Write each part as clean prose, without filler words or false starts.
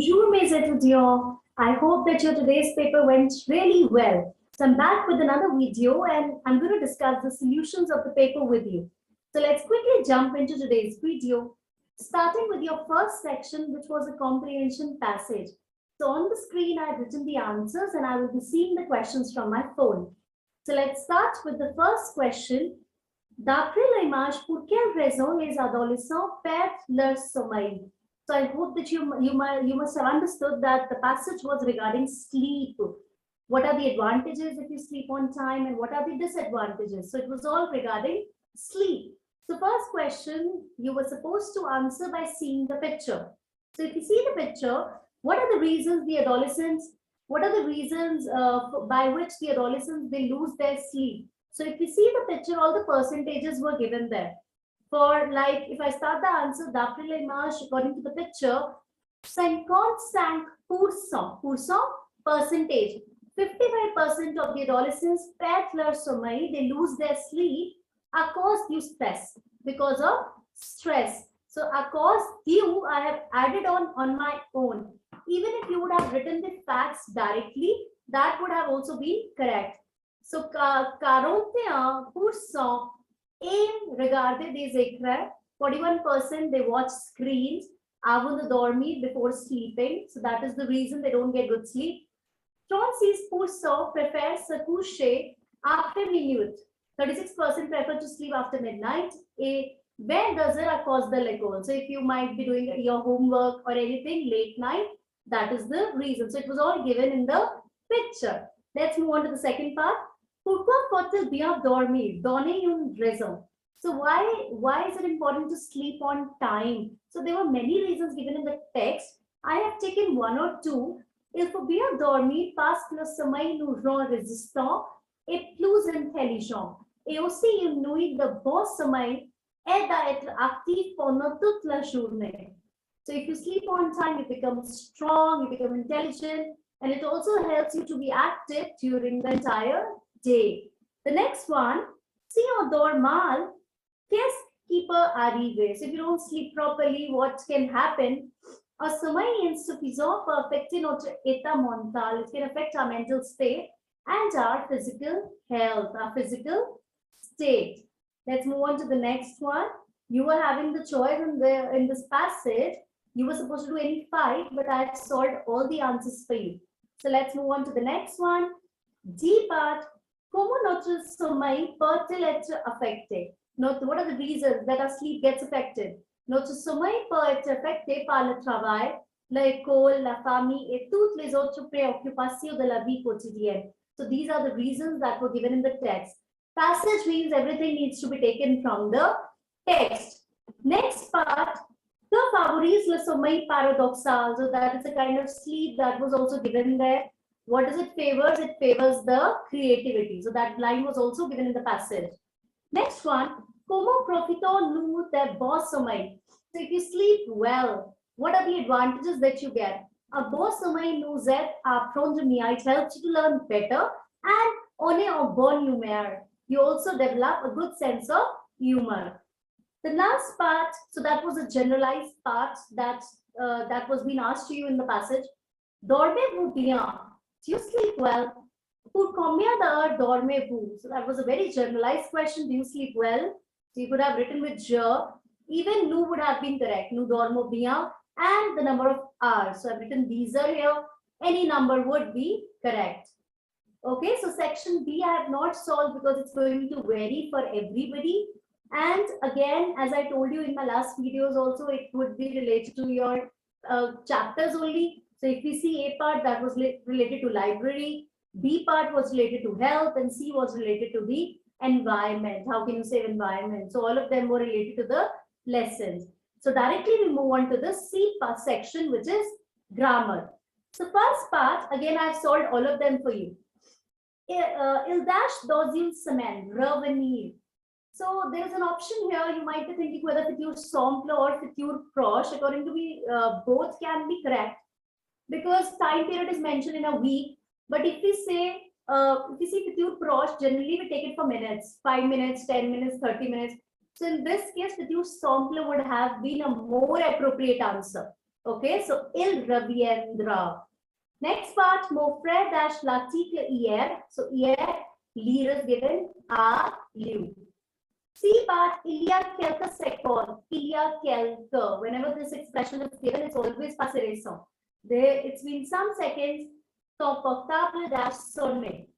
Bonjour mes étudiants. I hope that your today's paper went really well. So I'm back with another video and I'm going to discuss the solutions of the paper with you. So let's quickly jump into today's video, starting with your first section, which was a comprehension passage. So on the screen, I've written the answers and I will be seeing the questions from my phone. So let's start with the first question. D'après l'image, pour quelle raison les adolescents perdent leur sommeil? So I hope that you must have understood that the passage was regarding sleep. What are the advantages if you sleep on time and what are the disadvantages? So it was all regarding sleep. So first question, you were supposed to answer by seeing the picture. So if you see the picture, what are the reasons the adolescents, what are the reasons by which the adolescents, they lose their sleep? So if you see the picture, all the percentages were given there. For like, if I start the answer, d'après l'image, according to the picture, 55% percentage. 55% of the adolescents perdent leur sommeil, they lose their sleep à cause du stress, because of stress. So à cause du, I have added on my own. Even if you would have written the facts directly, that would have also been correct. So 41% aim regarder des écrans, 41% they watch screens avant de dormir, before sleeping. So that is the reason they don't get good sleep. 36% préfèrent se coucher après minuit. 36% prefer to sleep after midnight. Et 22 à cause de l'école. So if you might be doing your homework or anything late night, that is the reason. So it was all given in the picture. Let's move on to the second part. Pourquoi faut-il bien dormir? Donner une raison. So why is it important to sleep on time? So there were many reasons given in the text. I have taken one or two. Il faut bien dormir parce que le sommeil nous rend résistants et plus intelligents. Et aussi une nuit de bon sommeil aide à être actif pendant toute la journée. So if you sleep on time, you become strong, you become intelligent, and it also helps you to be active during the entire day. The next one, si on dort mal, qu'est-ce qui peut arriver? So if you don't sleep properly, what can happen? A sommeil insuffisant peut affecter notre état mental. It can affect our mental state and our physical health, our physical state. Let's move on to the next one. You were having the choice in this passage. You were supposed to do any 5, but I've solved all the answers for you. So let's move on to the next one. D part. Comment notre sommeil peut-il être affecté? What are the reasons that our sleep gets affected? Notre sommeil peut être affecté par le travail, l'école, la famille et toutes les autres préoccupations de la vie quotidienne. So these are the reasons that were given in the text. Passage means everything needs to be taken from the text. Next part, que favorise le sommeil paradoxal. So that is a kind of sleep that was also given there. What does it favors? It favors the creativity. So that line was also given in the passage. Next one, comment profitons-nous d'un bon sommeil? So if you sleep well, what are the advantages that you get? A bon sommeil nous aide à apprendre mieux. It helps you to learn better and on a bon humeur. You also develop a good sense of humor. The last part, so that was a generalized part that was being asked to you in the passage. Dormez-vous bien? Do you sleep well? Pour combien d'heures dormez-vous? So that was a very generalized question. Do you sleep well? So you could have written with je. Even nous would have been correct. Nous dormons bien and the number of hours. So I've written these are here. Any number would be correct. Okay, so section B I have not solved because it's going to vary for everybody. And again, as I told you in my last videos also, it would be related to your chapters only. So if we see A part, that was related to library, B part was related to health, and C was related to the environment. How can you say environment? So all of them were related to the lessons. So directly we move on to the C part section, which is grammar. So first part, again, I've solved all of them for you. Il dash dans une semaine, revenir. So there's an option here. You might be thinking whether future simple or future proche. According to me, both can be correct because time period is mentioned in a week. But if we say, if we see future proche, generally we take it for minutes, 5 minutes, 10 minutes, 30 minutes. So in this case, future simple would have been a more appropriate answer. Okay, so il reviendra. Next part, mon frère dash l'article hier. So hier, lire is given, a lu. C part, il y a quelques secondes. Il y a quelques. Whenever this expression is given, it's always passé récent. There, it's been some seconds. Ton portable dash sonné.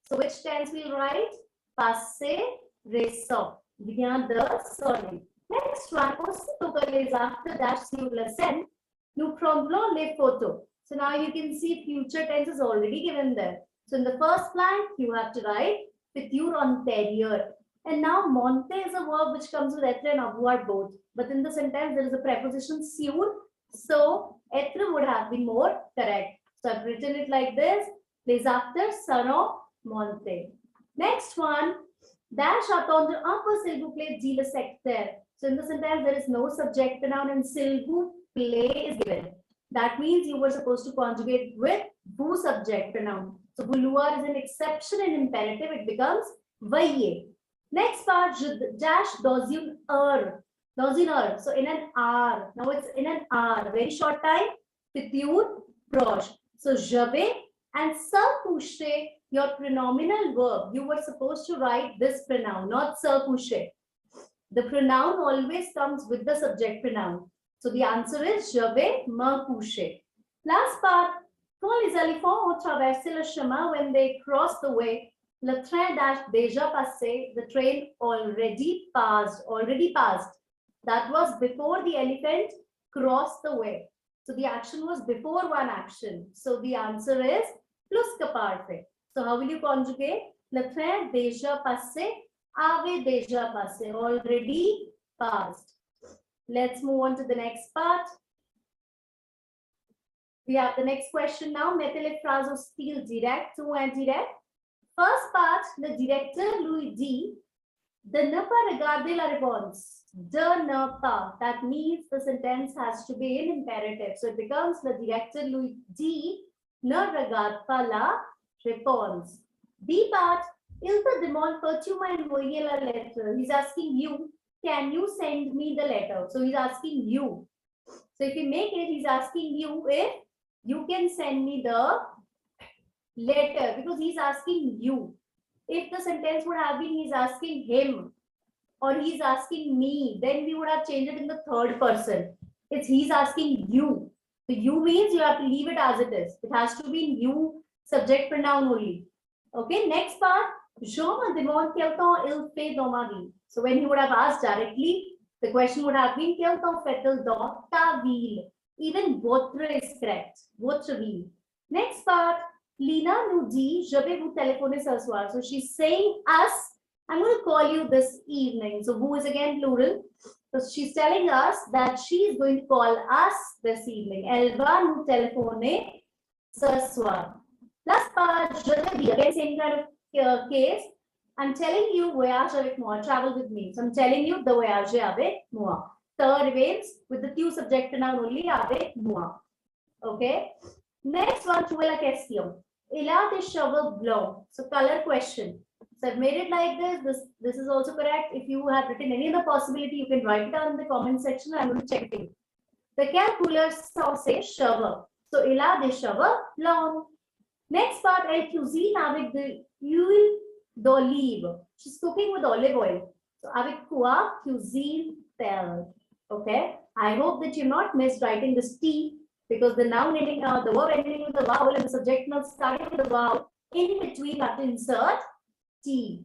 So which tense we'll write? Passé récent. Vient de sonner. Next one, aussitôt que les actes dash sur le scène, nous prendrons les photos. So now you can see future tense is already given there. So in the first line, you have to write futur antérieur. And now monte is a verb which comes with être and avoir both. But in the sentence, there is a preposition sur. So être would have been more correct. So I've written it like this. Les acteurs seront montés. Next one. Dash attendre un peu s'il vous plaît dit le secteur. So in the sentence, there is no subject pronoun and s'il vous plaît is given. That means you were supposed to conjugate with vous subject pronoun. So vouloir is an exception in imperative. It becomes veuillez. Next part, je dash dans une heure. Dans une heure. So in an hour. Now it's in an hour. Very short time. Futur proche. So je vais and se coucher. Your pronominal verb, you were supposed to write this pronoun, not se coucher. The pronoun always comes with the subject pronoun. So the answer is je vais me coucher. Last part, quand les éléphants ont traversé le chemin, when they crossed the way, le train dash déjà passé, the train already passed. That was before the elephant crossed the way. So the action was before one action. So the answer is plus que parfait. So how will you conjugate? Le train déjà passé, avait déjà passé, already passed. Let's move on to the next part. We have the next question now. Mettez les phrases au style direct ou indirect. First part, le directeur lui dit de ne pas regarder la réponse. De ne pas. That means the sentence has to be in imperative. So it becomes le directeur lui dit ne regarde pas la réponse. B part, il te demande peux-tu m'envoyer la lettre? He's asking you, can you send me the letter? So he's asking you. So if you make it, he's asking you if you can send me the letter because he's asking you. If the sentence would have been he's asking him or he's asking me, then we would have changed it in the third person. It's he's asking you. So you means you have to leave it as it is. It has to be you subject pronoun only. Okay, next part. Je me demande quel temps il fait dans ma vie. So when he would have asked directly, the question would have been quel temps fait-il dans ta ville? Even votre is correct. Votre ville. Next part. Lina nous dit, je vais vous téléphoner ce soir. So she's saying us, I'm going to call you this evening. So who is again plural. So she's telling us that she is going to call us this evening. Elle va nous téléphoner ce soir. Last part, je te dis, again same kind of case. I'm telling you voyage avec moi, travel with me. So I'm telling you the voyage avec moi. Third remains with the two subject pronoun only avec moi. Okay. Next one, trouver la question. Il a des cheveux blancs. So color question. So I've made it like this. This is also correct. If you have written any other possibility, you can write it down in the comment section. I'm going to check it. The quelle couleur sont ses cheveux? So il a des cheveux blancs. Next part, elle cuisine avec de l'huile d'olive. She's cooking with olive oil. So avec quoi cuisine-t-elle? Okay. I hope that you're not miswriting this T because the noun ending, the verb ending with the vowel and the subject not starting with the vowel. In between, you have to insert T.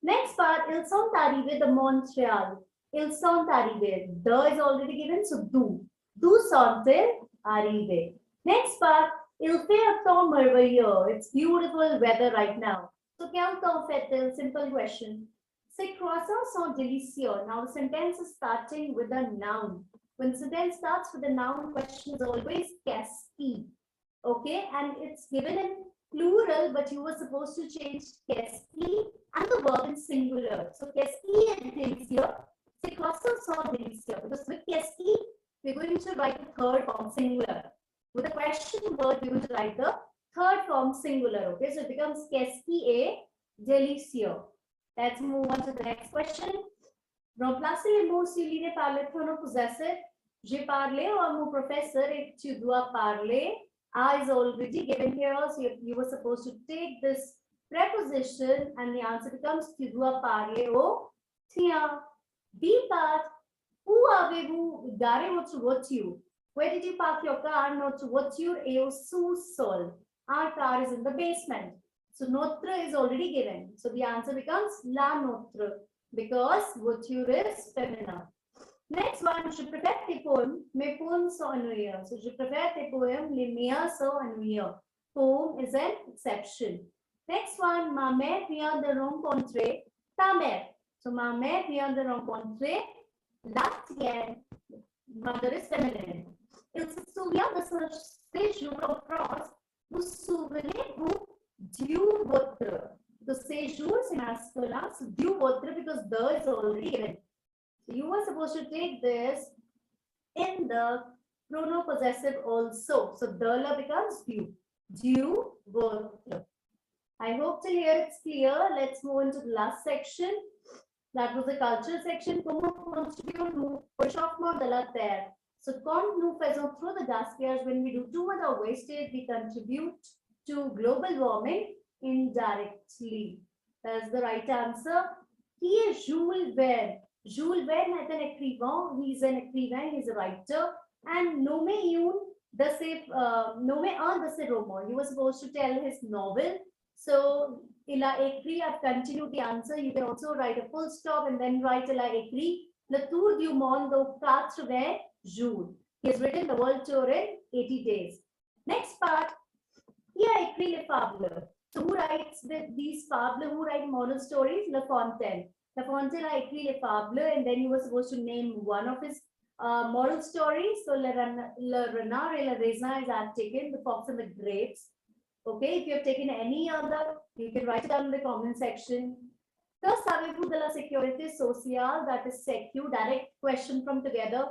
Next part, ils sont arrivés de Montréal. Ils sont arrivés. The is already given, so d'où. D'où sont-ils arrivés? Next part, il fait un temps merveilleux. It's beautiful weather right now. So, quel temps fait-il? Simple question. Ces croissants sont délicieux. Now, the sentence is starting with a noun. When the sentence starts with a noun, question is always qu'est-ce. Okay, and it's given in plural, but you were supposed to change qu'est-ce and the verb in singular. So, qu'est-ce est délicieux? Ces croissants sont délicieux. Because with qu'est-ce, we're going to write the third form singular. With the question word, we're going to write the third form singular. Okay, so it becomes qu'est-ce est délicieux. Let's move on to the next question. Remplacer les mots soulignés par le pronom possessive J'ai parlé à mon professeur et tu dois parler. I is already given here. So you were supposed to take this preposition and the answer becomes tu dois parler au tien. B part. Où avez-vous garé votre voiture? Where did you park your car? Notre voiture est au sous-sol. Our car is in the basement. So notre is already given. So the answer becomes la notre because voiture is feminine. Next one, je préfère tes poèmes. Mes poèmes sont ennuyeux. So je préfère tes poèmes. Les miens sont ennuyeux. Poem is an exception. Next one, ma mère vient de rencontrer ta mère. So ma mère vient de rencontrer la tienne. Mother is feminine. Il se souvient de ce séjour en France. Vous souvenez-vous du vôtre? The séjour, c'est masculin. So du vôtre because the is already given. So you were supposed to take this in the pronoun possessive also. So the la becomes du. Du vôtre. I hope till here it's clear. Let's move into the last section. That was the culture section. Comment contribuons-nous au réchauffement de la terre? So quand nous faisons trop de gaspillage, when we do too much of wastage, we contribute to global warming indirectly. That's the right answer. Qui est Jules Verne? Jules Verne est un écrivain. He's an écrivain. He's a writer. And nommez un de ses romans. You were supposed to tell his novel. So il a écrit. I've continued the answer. You can also write a full stop and then write il a écrit Le Tour du Monde aux 80 jours. He has written the world tour in 80 days. Next part. Qui a écrit les fables? So who writes these fables? Who write moral stories? La Fontaine. La Fontaine a écrit les fables, and then you were supposed to name one of his moral stories. So Le Renard et le Raisin is I've taken, the Fox and the Grapes. Okay, if you have taken any other, you can write it down in the comment section. Que savez-vous de la sécurité sociale? That is SECU, direct question from together.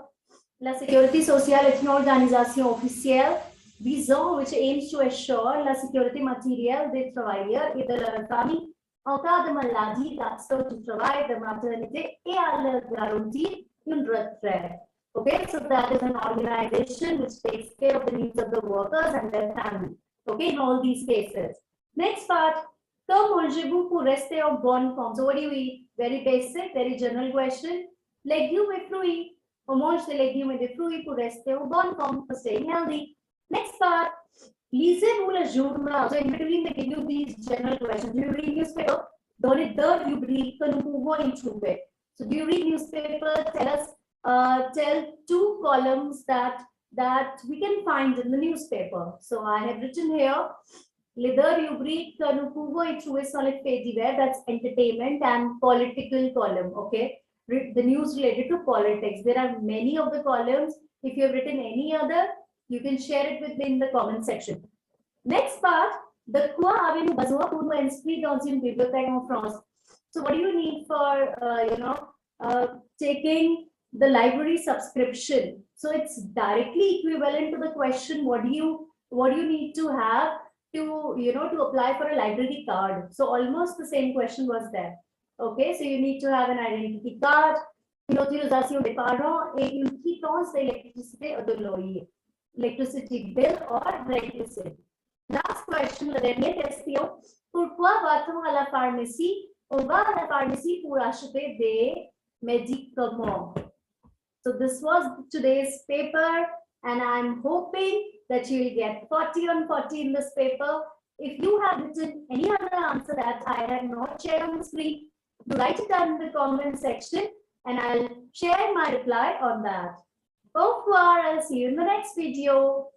La sécurité sociale est une organisation officielle visant, which aims to assure la sécurité matérielle des travailleurs et de leur famille en cas de maladie, d'accident du travail, de maternité et à leur garantir une retraite. Okay, so that is an organization which takes care of the needs of the workers and their family. Okay, in all these cases. Next part, que mangez-vous pour rester en bonne forme? So what do you eat? Very basic, very general question. Légumes et fruits. On mange des légumes et des fruits pour rester en bonne forme, for staying healthy. Next part, lisez-vous le journal. So in between they give you these general questions. Do you read newspaper? Dans les deux rubriques que nous pouvons y trouver. So do you read newspaper? Tell us, tell two columns that we can find in the newspaper. So I have written here, les deux rubriques que nous pouvons y trouver sont les faits divers, that's entertainment and political column, okay? The news related to politics. There are many of the columns. If you have written any other, you can share it with me in the comment section. Next part, de quoi avez-vous besoin pour nous inscrire dans une bibliothèque en France? So what do you need for, taking the library subscription? So it's directly equivalent to the question, what do you need to have to, to apply for a library card? So almost the same question was there. Okay, so you need to have an identity card, une autorisation des parents et une quittance d'électricité ou de loyer. Electricity bill or electricity. Last question, la dernière question. Pourquoi va-t-on à la pharmacie? On va à la pharmacie pour acheter des médicaments. So this was today's paper, and I'm hoping that you will get 40 on 40 in this paper. If you have written any other answer that I have not shared on the screen, write it down in the comment section and I'll share my reply on that. Au revoir, I'll see you in the next video.